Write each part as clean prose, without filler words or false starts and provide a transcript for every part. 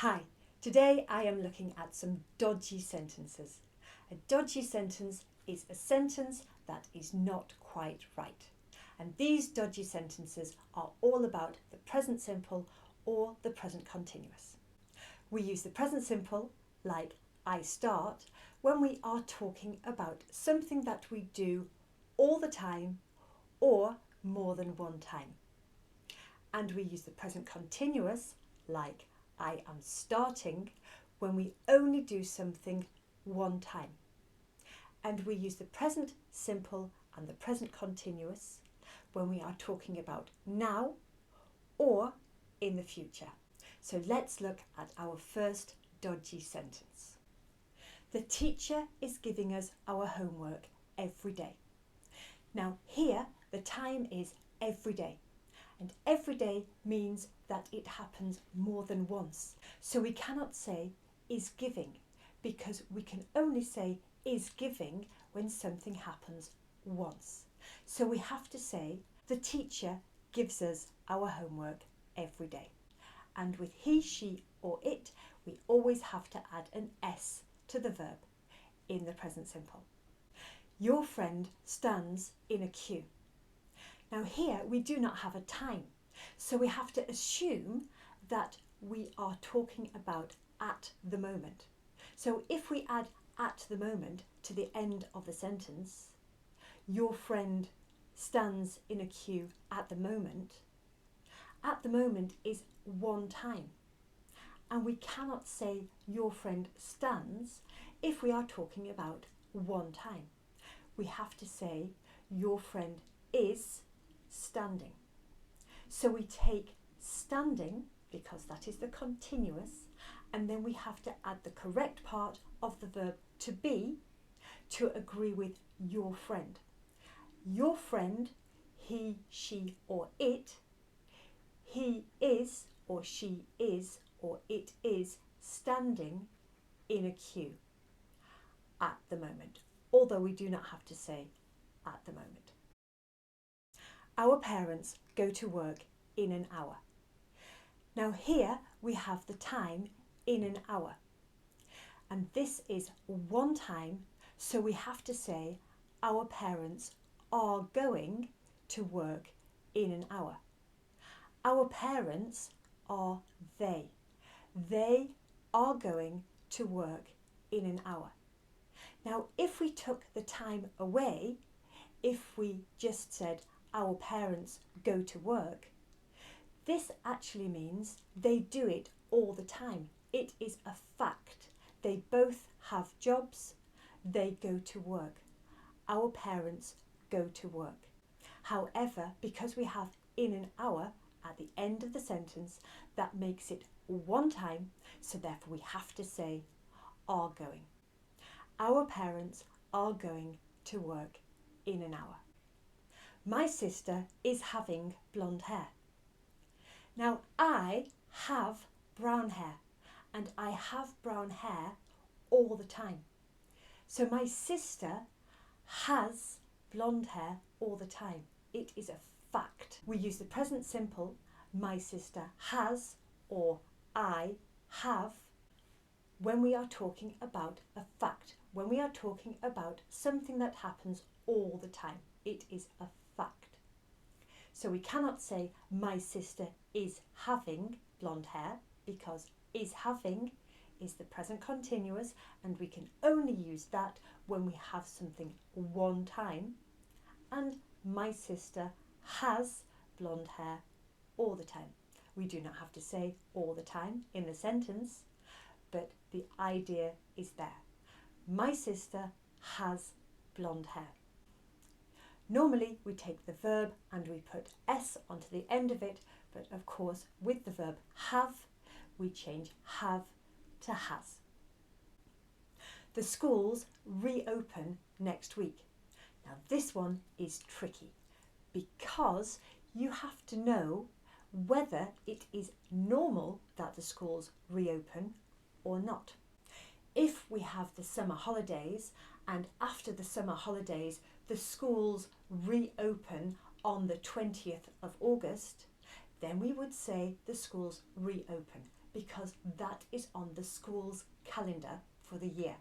Hi, today I am looking at some dodgy sentences. A dodgy sentence is a sentence that is not quite right. And these dodgy sentences are all about the present simple or the present continuous. We use the present simple, like I start, when we are talking about something that we do all the time or more than one time. And we use the present continuous, like I am starting, when we only do something one time. And we use the present simple and the present continuous when we are talking about now or in the future. So let's look at our first dodgy sentence. The teacher is giving us our homework every day. Now here the time is every day. And every day means that it happens more than once. So we cannot say is giving, because we can only say is giving when something happens once. So we have to say the teacher gives us our homework every day. And with he, she or it, we always have to add an S to the verb in the present simple. Your friend stands in a queue. Now here we do not have a time, so we have to assume that we are talking about at the moment. So if we add at the moment to the end of the sentence, your friend stands in a queue at the moment is one time. And we cannot say your friend stands if we are talking about one time. We have to say your friend is standing. So we take standing, because that is the continuous, and then we have to add the correct part of the verb to be to agree with your friend. Your friend, he, she or it, he is or she is or it is standing in a queue at the moment, although we do not have to say at the moment. Our parents go to work in an hour. Now here we have the time in an hour. And this is one time, so we have to say our parents are going to work in an hour. Our parents are they. They are going to work in an hour. Now if we took the time away, if we just said our parents go to work, this actually means they do it all the time. It is a fact. They both have jobs. They go to work. Our parents go to work. However, because we have in an hour at the end of the sentence, that makes it one time, so therefore we have to say are going. Our parents are going to work in an hour. My sister is having blonde hair. Now I have brown hair, and I have brown hair all the time. So my sister has blonde hair all the time. It is a fact. We use the present simple, my sister has or I have, when we are talking about a fact, when we are talking about something that happens all the time. It is a fact. So we cannot say my sister is having blonde hair, because is having is the present continuous, and we can only use that when we have something one time. And my sister has blonde hair all the time. We do not have to say all the time in the sentence, but the idea is there. My sister has blonde hair. Normally we take the verb and we put S onto the end of it, but of course with the verb have, we change have to has. The schools reopen next week. Now this one is tricky, because you have to know whether it is normal that the schools reopen or not. If we have the summer holidays, and after the summer holidays the schools reopen on the 20th of August, then we would say the schools reopen because that is on the school's calendar for the year.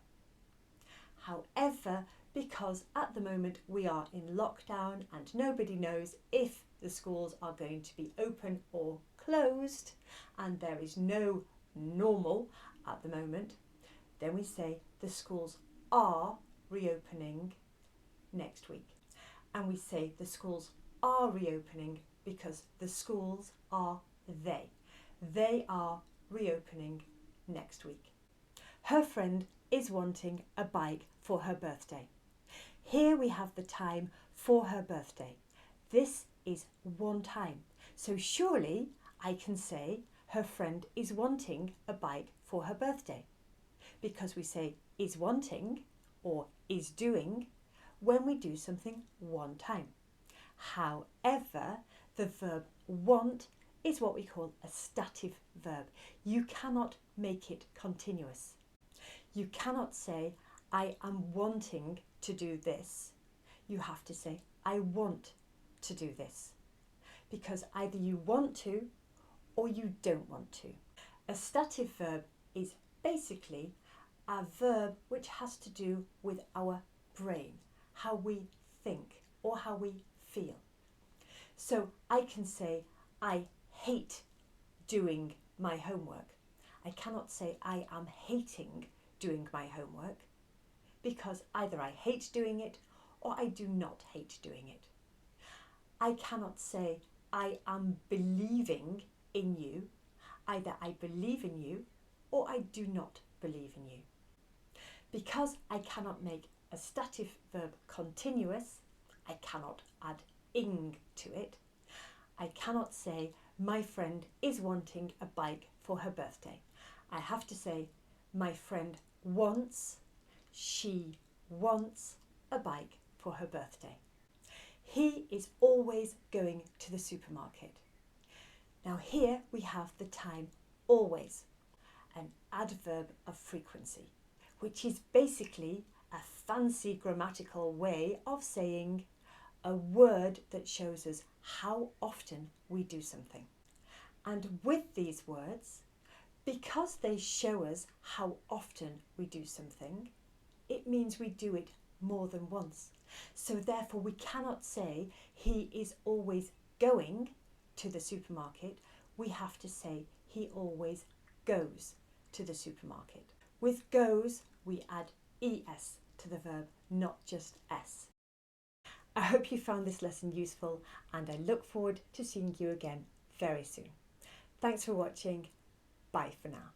However, because at the moment we are in lockdown and nobody knows if the schools are going to be open or closed, and there is no normal at the moment, then we say the schools are reopening next week. And we say the schools are reopening because the schools are they. They are reopening next week. Her friend is wanting a bike for her birthday. Here we have the time for her birthday. This is one time. So surely I can say her friend is wanting a bike for her birthday, because we say is wanting or is doing when we do something one time. However, the verb want is what we call a stative verb. You cannot make it continuous. You cannot say, I am wanting to do this. You have to say, I want to do this. Because either you want to or you don't want to. A stative verb is basically a verb which has to do with our brain, how we think or how we feel. So I can say, I hate doing my homework. I cannot say I am hating doing my homework, because either I hate doing it or I do not hate doing it. I cannot say I am believing in you. Either I believe in you or I do not believe in you. Because I cannot make a stative verb continuous, I cannot add ing to it. I cannot say my friend is wanting a bike for her birthday. I have to say my friend wants, she wants a bike for her birthday. He is always going to the supermarket. Now here we have the time always, an adverb of frequency, which is basically a fancy grammatical way of saying a word that shows us how often we do something. And with these words, because they show us how often we do something, it means we do it more than once. So therefore we cannot say he is always going to the supermarket. We have to say he always goes to the supermarket. With goes, we add es to the verb, not just s. I hope you found this lesson useful, and I look forward to seeing you again very soon. Thanks for watching. Bye for now.